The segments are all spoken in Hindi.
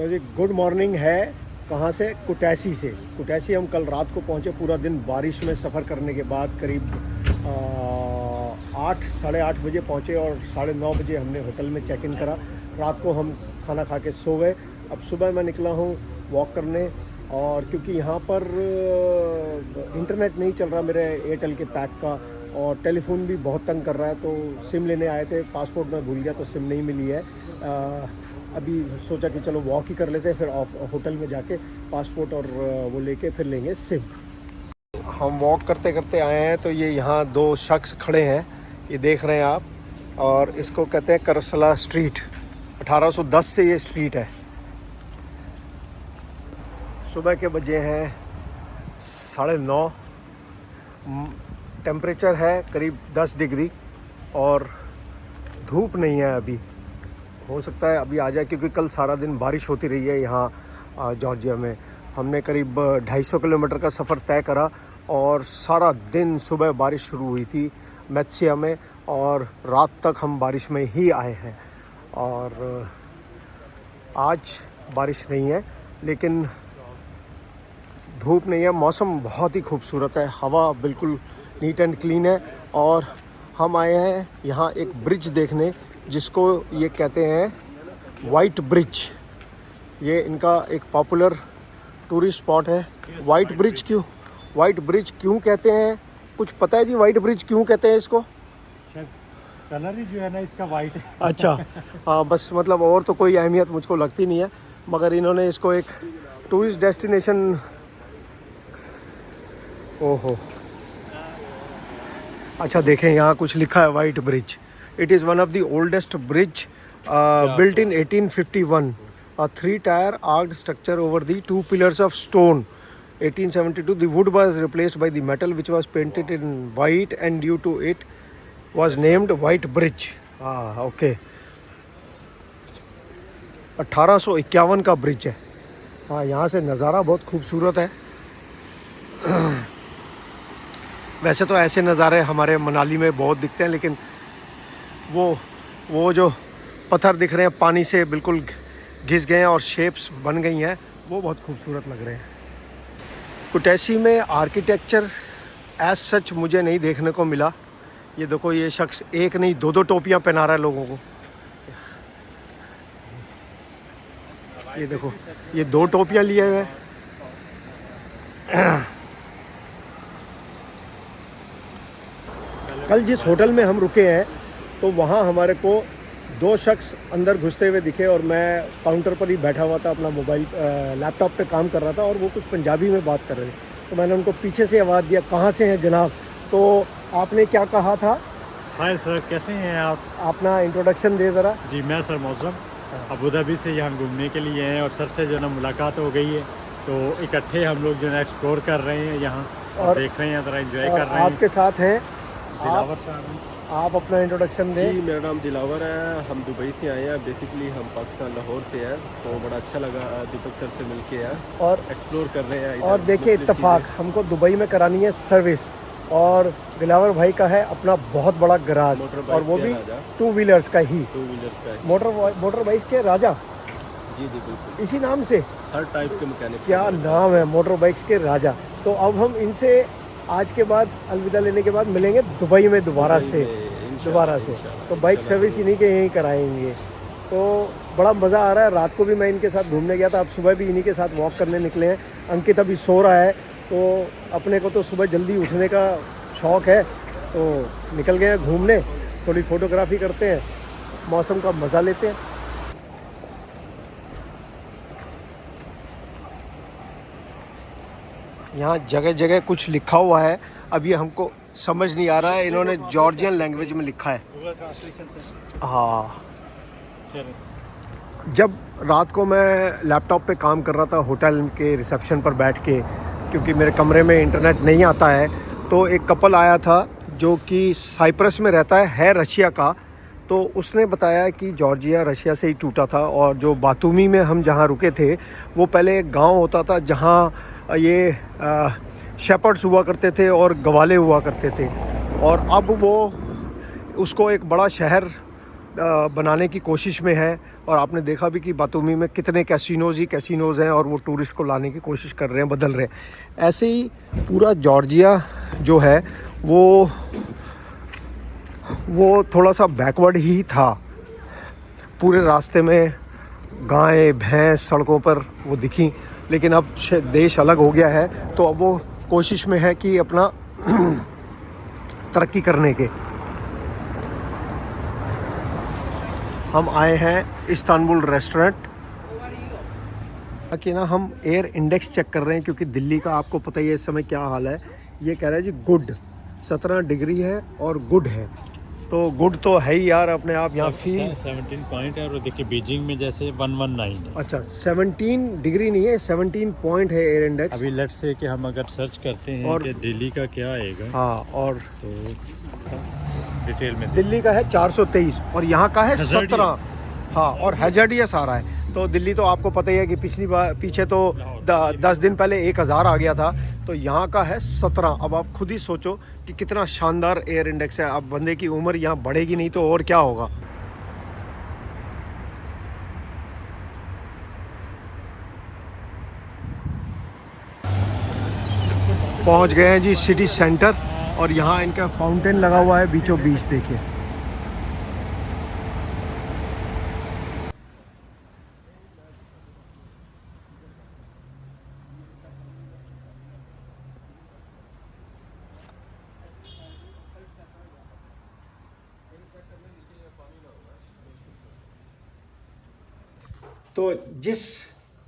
तो जी गुड मॉर्निंग है। कहाँ से? कुटैसी से। कुटैसी हम कल रात को पहुँचे, पूरा दिन बारिश में सफ़र करने के बाद करीब 8 साढ़े 8 बजे पहुँचे और 9:30 बजे हमने होटल में चेक इन करा। रात को हम खाना खा के सो गए। अब सुबह मैं निकला हूँ वॉक करने, और क्योंकि यहाँ पर इंटरनेट नहीं चल रहा मेरे एयरटेल के पैक का, और टेलीफोन भी बहुत तंग कर रहा है, तो सिम लेने आए थे, पासपोर्ट में भूल गया तो सिम नहीं मिली है। अभी सोचा कि चलो वॉक ही कर लेते हैं, फिर होटल में जाके पासपोर्ट और वो लेके फिर लेंगे सिम। हम वॉक करते करते आए हैं, तो ये यहाँ 2 शख्स खड़े हैं, ये देख रहे हैं आप, और इसको कहते हैं करसला स्ट्रीट। 1810 से ये स्ट्रीट है। सुबह के बजे हैं 9:30, टेम्परेचर है करीब 10 डिग्री और धूप नहीं है अभी। हो सकता है अभी आ जाए, क्योंकि कल सारा दिन बारिश होती रही है यहाँ जॉर्जिया में। हमने करीब 250 किलोमीटर का सफ़र तय करा, और सारा दिन सुबह बारिश शुरू हुई थी मैत्सिया में, और रात तक हम बारिश में ही आए हैं। और आज बारिश नहीं है, लेकिन धूप नहीं है। मौसम बहुत ही खूबसूरत है, हवा बिल्कुल नीट एंड क्लीन है। और हम आए हैं यहाँ एक ब्रिज देखने, जिसको ये कहते हैं वाइट ब्रिज। ये इनका एक पॉपुलर टूरिस्ट स्पॉट है। वाइट ब्रिज क्यों कहते हैं? कुछ पता है जी वाइट ब्रिज क्यों कहते हैं इसको? कलर ही जो है ना इसका वाइट है। अच्छा, हाँ, बस मतलब और तो कोई अहमियत मुझको लगती नहीं है, मगर इन्होंने इसको एक टूरिस्ट डेस्टिनेशन। ओहो, अच्छा देखें यहाँ कुछ लिखा है white bridge. It is one of the oldest bridge built in 1851, a 3-tier arched structure over the 2 pillars of stone. 1872, the wood was replaced by the metal, which was painted in white, and due to it was named White Bridge. Okay, 1851 का ब्रिज है। हाँ, यहाँ से नज़ारा बहुत खूबसूरत है। वैसे तो ऐसे नज़ारे हमारे मनाली में बहुत दिखते हैं, लेकिन वो जो पत्थर दिख रहे हैं पानी से बिल्कुल घिस गए हैं और शेप्स बन गई हैं, वो बहुत खूबसूरत लग रहे हैं। कुटैसी में आर्किटेक्चर एज सच मुझे नहीं देखने को मिला। ये देखो, ये शख्स एक नहीं 2 टोपियां पहना रहा है लोगों को। ये देखो, ये 2 टोपियां लिए हुए हैं। कल जिस होटल में हम रुके हैं, तो वहाँ हमारे को 2 शख्स अंदर घुसते हुए दिखे, और मैं काउंटर पर ही बैठा हुआ था, अपना मोबाइल लैपटॉप पे काम कर रहा था, और वो कुछ पंजाबी में बात कर रहे थे। तो मैंने उनको पीछे से आवाज़ दिया, कहाँ से हैं जनाब? तो आपने क्या कहा था? हाय सर, कैसे हैं आप? अपना इंट्रोडक्शन दे ज़रा। जी, मैं सर मौसम अबू धाबी से यहाँ घूमने के लिए हैं, और सर से जो ना मुलाकात हो गई है, तो इकट्ठे हम लोग जो है एक्सप्लोर कर रहे हैं यहाँ, और देख रहे हैं, ज़रा एंजॉय कर रहे हैं। आपके साथ हैं दिलावर साहब। आप अपना इंट्रोडक्शन दें। जी, मेरा नाम दिलावर है, हम दुबई से आए हैं। बेसिकली हम पाकिस्तान लाहौर से हैं, तो बड़ा अच्छा लगा दीपक सर से मिलके यार, और एक्सप्लोर कर रहे हैं। और देखिए, इत्तेफाक हमको दुबई में करानी है सर्विस, और दिलावर भाई का है अपना बहुत बड़ा गराज, और वो भी 2 व्हीलर्स का ही। 2 व्हीलर्स का है। मोटर बाइक के राजा। जी बिल्कुल, इसी नाम से हर टाइप के मैकेनिक। क्या नाम है, मोटर बाइक्स के राजा। तो अब हम इनसे आज के बाद अलविदा लेने के बाद मिलेंगे दुबई में दोबारा से। तो बाइक सर्विस इन्हीं के यहीं कराएंगे। तो बड़ा मज़ा आ रहा है। रात को भी मैं इनके साथ घूमने गया था, अब सुबह भी इन्हीं के साथ वॉक करने निकले हैं। अंकित अभी सो रहा है, तो अपने को तो सुबह जल्दी उठने का शौक़ है, तो निकल गए हैं घूमने। थोड़ी फ़ोटोग्राफी करते हैं, मौसम का मज़ा लेते हैं। यहाँ जगह जगह कुछ लिखा हुआ है, अब ये हमको समझ नहीं आ रहा है। इन्होंने जॉर्जियन लैंग्वेज में लिखा है। हाँ, जब रात को मैं लैपटॉप पे काम कर रहा था होटल के रिसेप्शन पर बैठ के, क्योंकि मेरे कमरे में इंटरनेट नहीं आता है, तो एक कपल आया था जो कि साइप्रस में रहता है रशिया का। तो उसने बताया कि जॉर्जिया रशिया से ही टूटा था, और जो बातूमी में हम जहाँ रुके थे, वो पहले एक गाँव होता था जहाँ ये शेपर्ड्स हुआ करते थे और गवाले हुआ करते थे, और अब वो उसको एक बड़ा शहर बनाने की कोशिश में है। और आपने देखा भी कि बातूमी में कितने कैसीनोज़ हैं और वो टूरिस्ट को लाने की कोशिश कर रहे हैं, बदल रहे हैं। ऐसे ही पूरा जॉर्जिया जो है वो थोड़ा सा बैकवर्ड ही था। पूरे रास्ते में गायें भैंस सड़कों पर वो दिखी, लेकिन अब देश अलग हो गया है तो अब वो कोशिश में है कि अपना तरक्की करने के। हम आए हैं इस्तांबुल रेस्टोरेंट कि ना हम एयर इंडेक्स चेक कर रहे हैं, क्योंकि दिल्ली का आपको पता ही है इस समय क्या हाल है। ये कह रहा है जी गुड 17 डिग्री है और गुड है, तो गुड तो है ही यार अपने आप यहाँ फील 17 पॉइंट है। और देखिए बीजिंग में जैसे 119 है। अच्छा 17 डिग्री नहीं है, 17 पॉइंट है एयर इंडेक्स। अभी लेट्स से कि हम अगर सर्च करते हैं और कि दिल्ली का क्या आएगा, हाँ, और तो डिटेल में दिल्ली का है 423 और यहाँ का है 17। हाँ, और हैजर्डियस आ रहा है। तो दिल्ली तो आपको पता ही है कि पिछली बार पीछे तो 10 दिन पहले 1000 आ गया था, तो यहाँ का है 17। अब आप खुद ही सोचो कि कितना शानदार एयर इंडेक्स है। अब बंदे की उम्र यहाँ बढ़ेगी नहीं तो और क्या होगा। पहुँच गए हैं जी सिटी सेंटर और यहाँ इनका फाउंटेन लगा हुआ है बीचों बीच, देखिए। तो जिस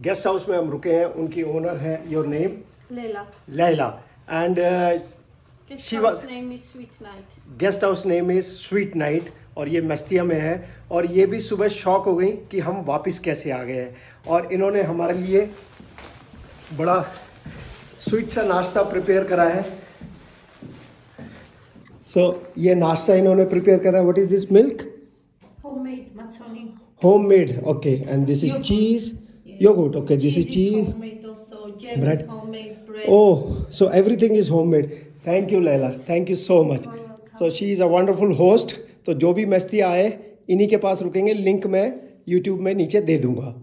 गेस्ट हाउस में हम रुके हैं उनकी ओनर है, your name? Leila. Laila, and Guest She house was- name is Sweet Night. Guest house name is sweet night और ये मस्तिया में है। और ये भी सुबह शॉक हो गई कि हम वापस कैसे आ गए हैं। और इन्होंने हमारे लिए बड़ा स्वीट सा नाश्ता प्रिपेयर करा है। सो ये नाश्ता इन्होंने प्रिपेयर करा है। What is this? Milk Homemade mazzoni. homemade, okay, and this is Yogurt. cheese. Yes. Yogurt, okay, this is cheese. Homemade also. Jam Bread. is homemade. Bread. Oh, so everything is homemade. Thank you, Laila. Thank you so much. You're welcome. So she is a wonderful host. तो जो भी मस्ती आए इन्हीं के पास रुकेंगे। लिंक मैं YouTube में नीचे दे दूंगा।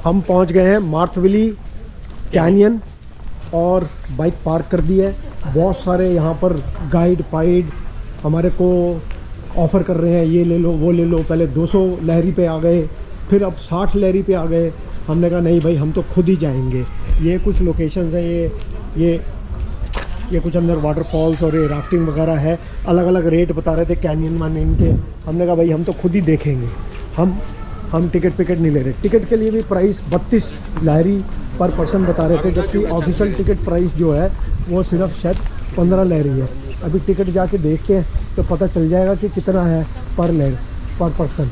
हम पहुंच गए हैं मार्थविली कैनियन और बाइक पार्क कर दी है। बहुत सारे यहाँ पर गाइड पाइड हमारे को ऑफ़र कर रहे हैं, ये ले लो वो ले लो। पहले 200 लहरी पे आ गए, फिर अब 60 लहरी पे आ गए। हमने कहा नहीं भाई, हम तो खुद ही जाएंगे। ये कुछ लोकेशंस हैं, ये कुछ अंदर वाटरफॉल्स और ये राफ्टिंग वगैरह है। अलग अलग रेट बता रहे थे कैनियन वानियन के। हमने कहा भाई हम तो खुद ही देखेंगे, हम टिकट नहीं ले रहे। टिकट के लिए भी प्राइस 32 लहरी पर पर्सन बता रहे थे, जबकि ऑफिशियल टिकट प्राइस जो है वो सिर्फ शायद 15 लहरी है। अभी टिकट जाके देखते हैं तो पता चल जाएगा कि कितना है पर पर्सन।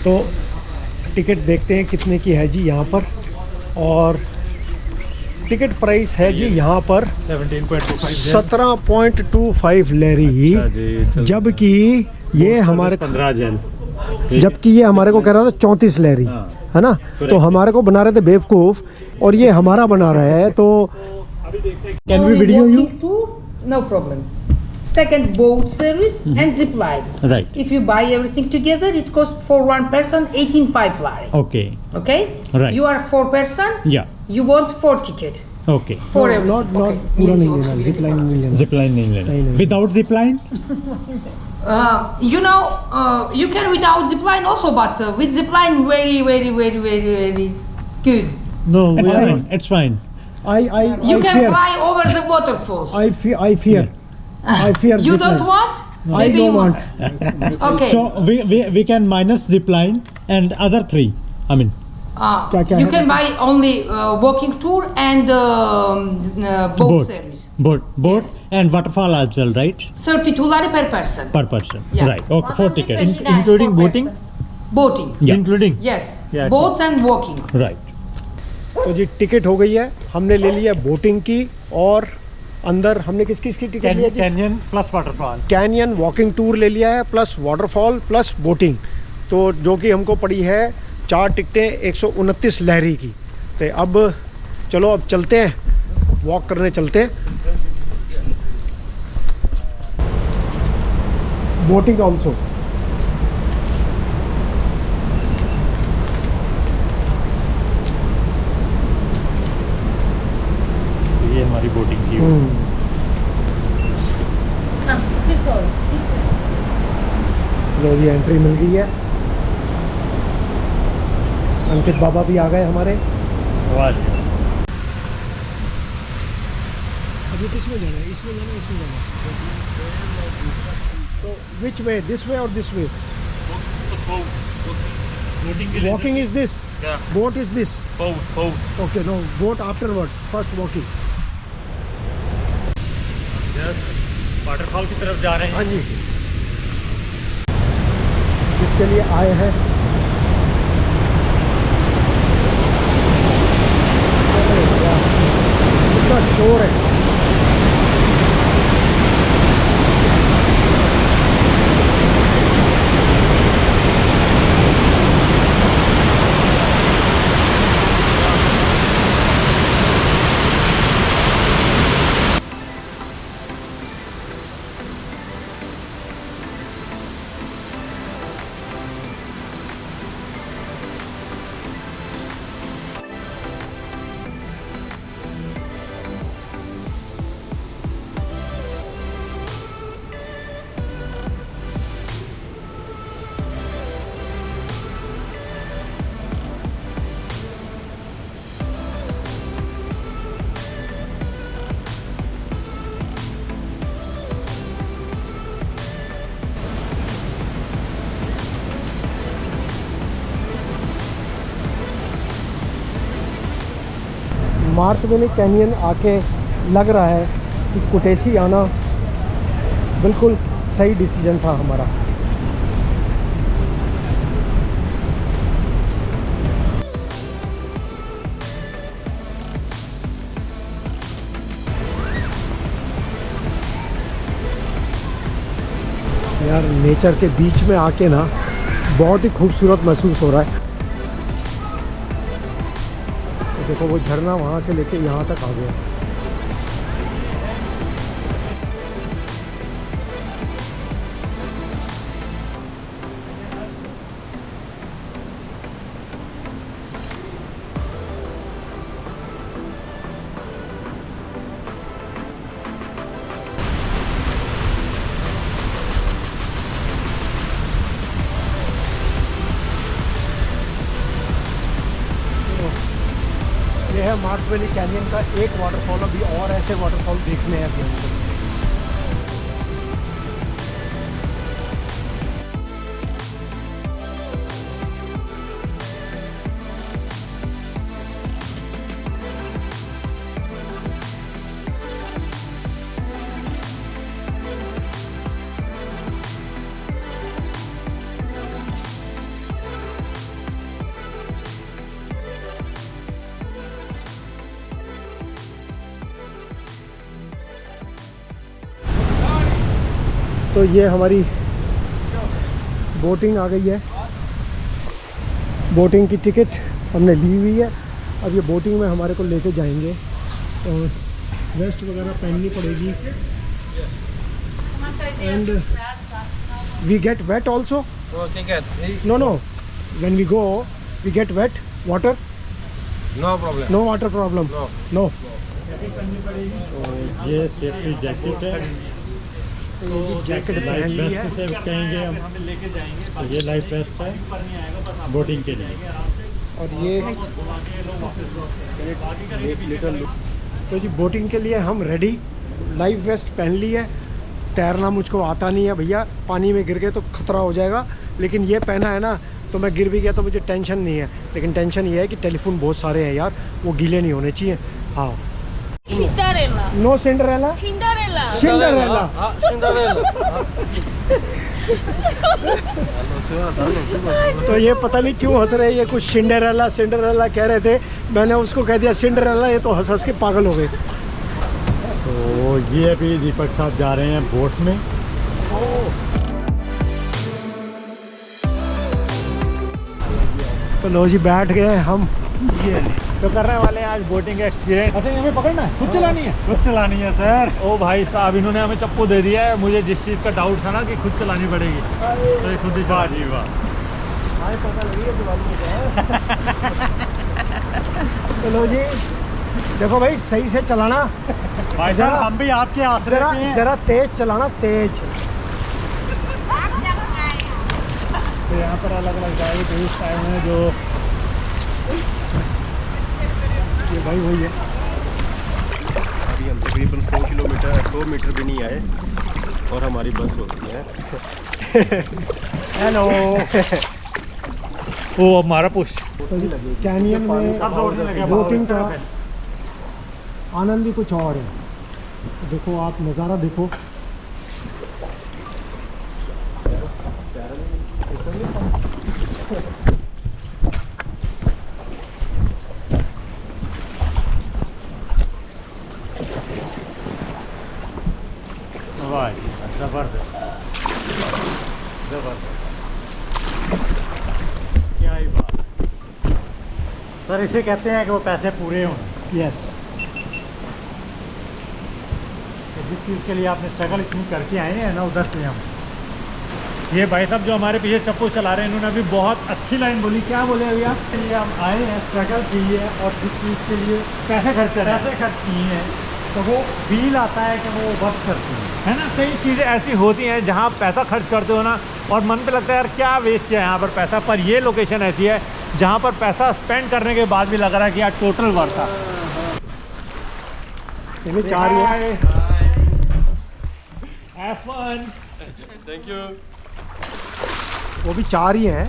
तो टिकट देखते हैं कितने की है जी यहाँ पर। और टिकट प्राइस है जी यहाँ पर 17.25 लहरी, जबकि ये हमारे 15 जेल, जबकि ये हमारे को कह रहा था 34 लहरी, है ना। तो हमारे को बना रहे थे बेवकूफ़, और ये हमारा बना रहा है। तो can we video you? Walking tour, no problem. Second, boat service and zip line. Right. If you buy everything together, it costs for one person 18.5 lari. Okay. Okay? Right. You are 4 person. Yeah. You want 4 ticket Okay. for not everything. Not Okay. पूरा Means नहीं you लेना, want to जिप लाइन नहीं लेना। Zip line नहीं लेना। नहीं, नहीं। Without zip line? You know, you can without zip line also, but with zip line very good. No, it's fine. fine. It's fine. I You can fear. fly over the waterfalls. I fear. I fear. You zip don't line. want? I Maybe don't you want. Okay. So we can minus zip line and other 3. I mean, क्या You है? can buy only walking tour and boat service. boat Yes. and waterfall as well, right? 32 lari per person. Per person. Yeah. Right. Okay. 4 tickets. Including boating? Boating. Yeah. Including? Yes. Yeah, Boats and walking. Right. तो जी टिकट हो गई है, हमने ले लिया बोटिंग की, और अंदर हमने किस की टिकट लिया जी? Canyon plus waterfall. Canyon walking tour ले लिया है, प्लस वाटरफॉल प्लस बोटिंग। तो जो कि हमको पड़ी है 4 टिकटें 129 लहरी की। तो अब चलो अब चलते हैं, वॉक करने चलते हैं। Boating also. ये हमारी बोटिंग की। Come, keep going. This way. लो जी एंट्री मिल गई है। अंकित बाबा भी आ गए हमारे। अभी किस में जाना है? इसमें जाना है, इसमें जाना है? तो विच वे, दिस वे और this way? Walking is this, boat is this. Okay, no boat afterward, first walking. Waterfall की तरफ जा रहे हैं। हाँ जी, जिसके लिए आए हैं। कितना शोर है। मार्थविली कैनियन आके लग रहा है कि कुटेसी आना बिल्कुल सही डिसीजन था हमारा। यार नेचर के बीच में आके ना बहुत ही खूबसूरत महसूस हो रहा है। देखो वो झरना वहाँ से लेके यहाँ तक आ गया। ये है मार्क वैली कैनियन का एक वाटरफॉल, अभी और ऐसे वाटरफॉल देखने हैं अभी हमको। तो ये हमारी बोटिंग आ गई है। बोटिंग की टिकट हमने ली हुई है। अब ये बोटिंग में हमारे को लेके जाएंगे और वेस्ट वगैरह पहननी पड़ेगी। And we get wet also. No no, when we go we get wet water. No problem. No water problem. No. ये सेफ्टी जैकेट है, जैकेट लाइफ पहन ली वेस्ट है। से कहेंगे हम। तो ये लाइफ वेस्ट है बोटिंग के लिए। और ये तो जी बोटिंग के लिए हम रेडी। लाइफ वेस्ट पहन ली है। तैरना मुझको आता नहीं है भैया, पानी में गिर गए तो खतरा हो जाएगा, लेकिन ये पहना है ना तो मैं गिर भी गया तो मुझे टेंशन नहीं है। लेकिन टेंशन ये है कि टेलीफोन बहुत सारे हैं यार, वो गीले नहीं होने चाहिए। हाँ। Cinderella. No Cinderella. Cinderella. Cinderella. तो ये पता नहीं क्यों हंस रहे हैं, ये कुछ सिंड्रेला सिंड्रेला कह रहे थे, मैंने उसको कह दिया सिंड्रेला, ये तो हंस हंस के पागल हो गए। तो ये अभी दीपक साहब जा रहे हैं बोट में। तो लो जी बैठ गए हम। ये तो करने वाले हैं आज बोटिंग का एक्सपीरियंस। अच्छा हमें पकड़ना है, खुद चलानी है? खुद चलानी है सर। ओ भाई साहब, इन्होंने हमें चप्पू दे दिया है। मुझे जिस चीज़ का डाउट था ना कि खुद चलानी पड़ेगी, तो ये खुद ही चला। जी वाह, पता लगी है तो लो जी देखो भाई, सही से चलाना भाई साहब, हम भी आपके आसरे जरा पे हैं। जरा तेज चलाना, तेज। तो यहाँ पर अलग अलग गाड़ी टूरिस्ट आए हुए हैं जो ये भाई वही है। अभी हम तकरीबन 100 मीटर भी नहीं आए और हमारी बस हो गई है। हेलो। वो हमारा पुश। तो जी कैनियन में बोटिंग का आनंद ही कुछ और है। देखो आप नज़ारा देखो। वाह, जबरदस्त जबरदस्त, क्या ही बात। सर इसे कहते हैं कि वो पैसे पूरे हों। यस। जिस चीज़ के लिए आपने स्ट्रगल इतनी करके आए हैं ना, उधर से हम। ये भाई साहब जो हमारे पीछे चप्पू चला रहे हैं, इन्होंने अभी बहुत अच्छी लाइन बोली। क्या बोले अभी आप? ये हम आए हैं स्ट्रगल के लिए और जिस चीज़ के लिए पैसे खर्च किए हैं, तो वो फील आता है कि वो वर्क करती है ना। कई चीज़ें ऐसी होती हैं जहाँ पैसा खर्च करते हो ना, और मन पे लगता है यार क्या वेस्ट किया यहाँ पर पैसा। पर ये लोकेशन ऐसी है जहाँ पर पैसा स्पेंड करने के बाद भी लग रहा है कि यार टोटल वर्थ था। ये चार ही है। Have fun. Thank you. वो भी चार ही हैं।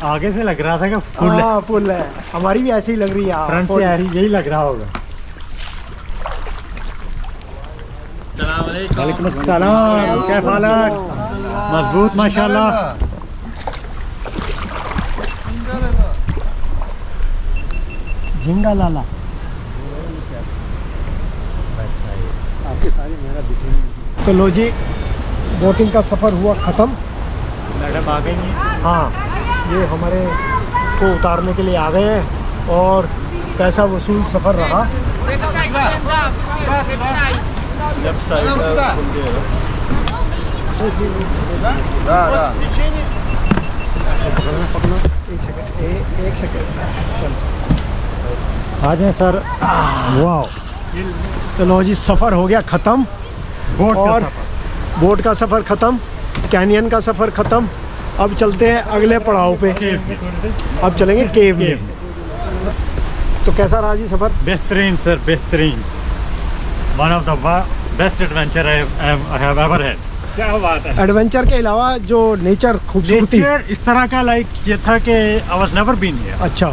आगे से लग रहा था कि फुल है, हाँ फुल है। हमारी भी ऐसी ही लग रही है। फ्रंट से यार यही लग रहा होगा। वालेकुम अस्सलाम, क्या हालत? मजबूत माशाल्लाह। झिंगा लाला। तो लो जी बोटिंग का सफ़र हुआ ख़त्म। मैडम आ गई हैं। हाँ, ये हमारे को उतारने के लिए आ गए हैं और पैसा वसूल सफ़र रहा। लेफ्ट साइड पकड़ना एक सेकंड चल। आ जाए सर। वाह, तो लो जी सफ़र हो गया ख़त्म। और बोट का सफ़र ख़त्म, कैनियन का सफ़र ख़त्म। अब चलते हैं अगले पड़ाव पे। अब चलेंगे केव में। तो कैसा रहा जी सफ़र? बेहतरीन सर, बेहतरीन। One of the best adventure I have ever had. क्या बात है। एडवेंचर के अलावा जो नेचर खूबसूरती, नेचर इस तरह का ये था कि I was never been here. अच्छा,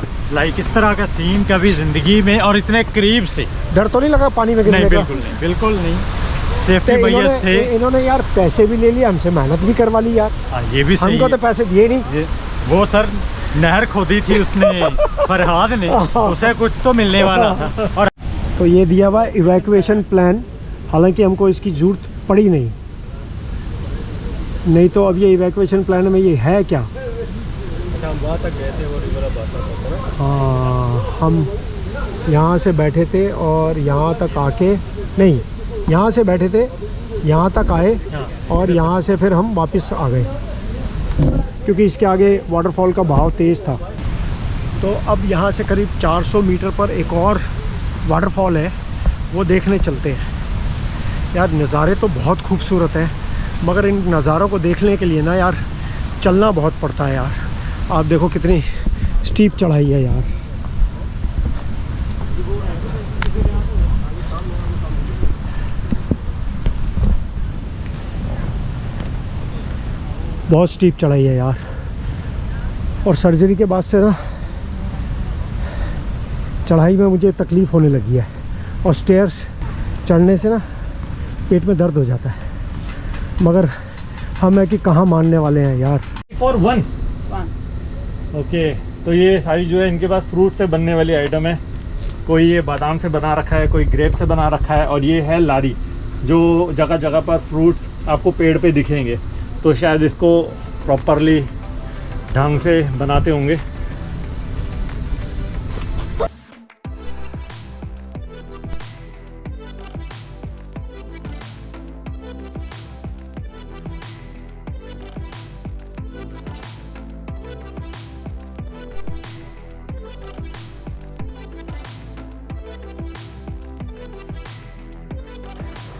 इस तरह का सीन कभी जिंदगी में, और इतने करीब से। डर तो नहीं लगा पानी में गिरने नहीं, का? बिल्कुल नहीं, बिल्कुल नहीं। सेफ्टी तो मेजर्स थे। इन्होंने यार पैसे भी ले लिए हमसे, मेहनत भी करवा ली यार। ये भी सही हमको तो है। पैसे दिए नहीं। वो सर नहर खोदी थी उसने, फरहाद ने, उसे कुछ तो मिलने वाला था। और तो ये दिया हुआ इवैक्यूएशन प्लान, हालांकि हमको इसकी ज़रूरत पड़ी नहीं तो अब ये इवैक्यूएशन प्लान में ये है क्या? अच्छा, हम वहाँ तक गए थे, वो रिवर अब आता था ना। हाँ, हम यहाँ से बैठे थे और यहाँ तक आके, नहीं, यहाँ से बैठे थे, यहाँ तक आए और यहाँ से फिर हम वापस आ गए, क्योंकि इसके आगे वाटरफॉल का बहाव तेज़ था। तो अब यहाँ से करीब 400 मीटर पर एक और वाटरफॉल है, वो देखने चलते हैं। यार नज़ारे तो बहुत खूबसूरत हैं, मगर इन नज़ारों को देखने के लिए ना यार चलना बहुत पड़ता है यार। आप देखो कितनी स्टीप चढ़ाई है यार। बहुत स्टीप चढ़ाई है यार। और सर्जरी के बाद से ना चढ़ाई में मुझे तकलीफ़ होने लगी है, और स्टेयर्स चढ़ने से ना पेट में दर्द हो जाता है, मगर हम है कि कहाँ मानने वाले हैं यार। For one okay. तो ये सारी जो है इनके पास फ्रूट से बनने वाली आइटम है। कोई ये बादाम से बना रखा है, कोई ग्रेप से बना रखा है, और ये है लारी, जो जगह जगह पर फ्रूट्स आपको पेड़ पे दिखेंगे। तो शायद इसको प्रॉपरली ढंग से बनाते होंगे।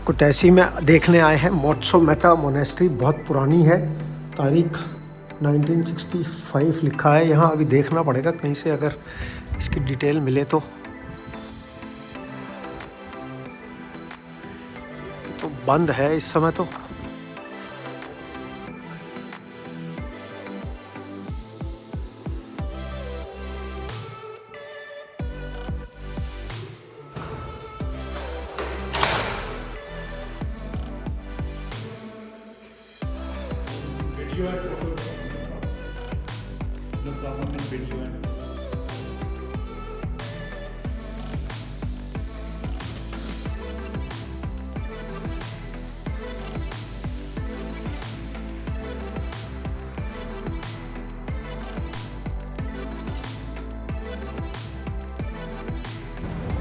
कुटैसी में देखने आए हैं मोत्सो मेटा मोनेस्ट्री। बहुत पुरानी है, तारीख 1965 लिखा है यहाँ। अभी देखना पड़ेगा कहीं से अगर इसकी डिटेल मिले तो बंद है इस समय तो।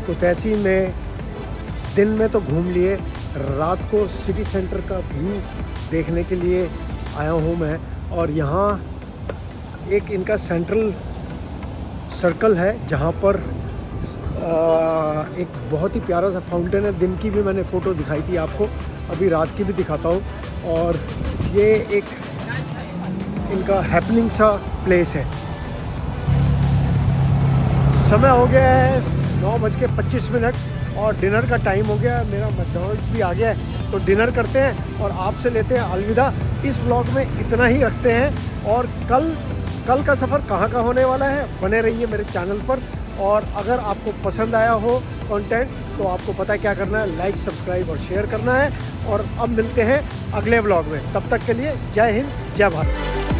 कुटैसी में दिन में तो घूम लिए, रात को सिटी सेंटर का व्यू देखने के लिए आया हूँ मैं। और यहाँ एक इनका सेंट्रल सर्कल है जहाँ पर एक बहुत ही प्यारा सा फाउंटेन है। दिन की भी मैंने फ़ोटो दिखाई थी आपको, अभी रात की भी दिखाता हूँ। और ये एक इनका हैपनिंग सा प्लेस है। समय हो गया है 9:25 और डिनर का टाइम हो गया। मेरा मैकडॉनल्ड्स भी आ गया है, तो डिनर करते हैं और आपसे लेते हैं अलविदा। इस व्लॉग में इतना ही रखते हैं, और कल का सफ़र कहाँ का होने वाला है, बने रहिए मेरे चैनल पर। और अगर आपको पसंद आया हो कंटेंट तो आपको पता है क्या करना है, लाइक, सब्सक्राइब और शेयर करना है। और अब मिलते हैं अगले व्लॉग में, तब तक के लिए जय हिंद, जय भारत।